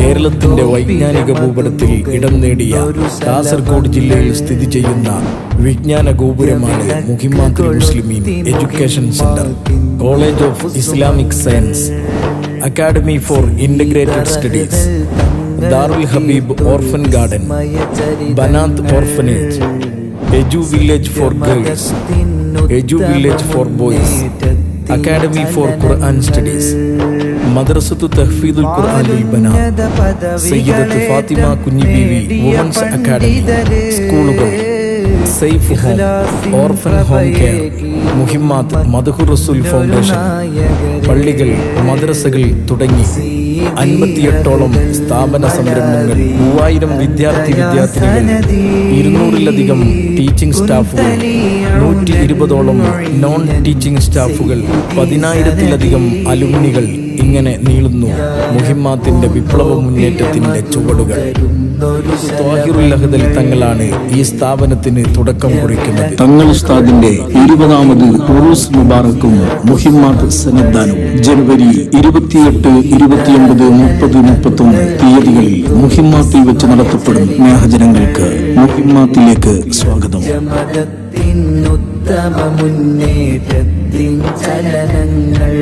കേരളത്തിന്റെ വൈജ്ഞാനിക ഭൂപടത്തിൽ ഇടം നേടിയ കാസർഗോഡ് ജില്ലയിൽ സ്ഥിതി ചെയ്യുന്ന വിജ്ഞാന ഗോപുരമാണ് Muhimmathul Muslimeen education centre. College of Islamic science, academy for integrated studies, Darul Habeeb orphan garden, Banath orphanage, edu village for girls, edu village for boys, academy for Quran studies, Madrasathu Tahfeedul Quranil Banath, Sayyidath Fathima Kunhi Beevi women's academy, സ്കൂളുകൾ, safe home, orphan home care, Muhimmath Madhur Rasool foundation, പള്ളികൾ, മദ്രസകൾ തുടങ്ങി 58ഓളം സ്ഥാപന സംരംഭങ്ങൾ, 3000 വിദ്യാർത്ഥിനികൾ, 200-ലധികം teaching സ്റ്റാഫുകൾ, 120ഓളം non teaching സ്റ്റാഫുകൾ, 10,000-ലധികം അലുമിനികൾ. ഇങ്ങനെ നീളുന്നു മുഹിമ്മാത്തിന്റെ വിപ്ലവ മുന്നേറ്റത്തിന്റെ ചുവടുകൾ. ത്വാഹിറുൽ അഹ്ദൽ തങ്ങളാണ് ഈ സ്ഥാപനത്തിന് തുടക്കം കുറിക്കുന്നത്. തങ്ങൾ ഉസ്താദിന്റെ 20ാമത് ഉറൂസ് മുബാറക്കും മുഹിമ്മാത്ത് സന്നദ്ധാനവും ജനുവരി 28, 29, 30, 31 തീയതികളിൽ മുഹിമ്മാത്തിൽ വെച്ച് നടത്തപ്പെടും. സ്നേഹജനങ്ങൾക്ക് മുഹിമ്മാത്തിലേക്ക് സ്വാഗതം. ഉത്തമ മുന്നേറ്റത്തിൻ ചലനങ്ങൾ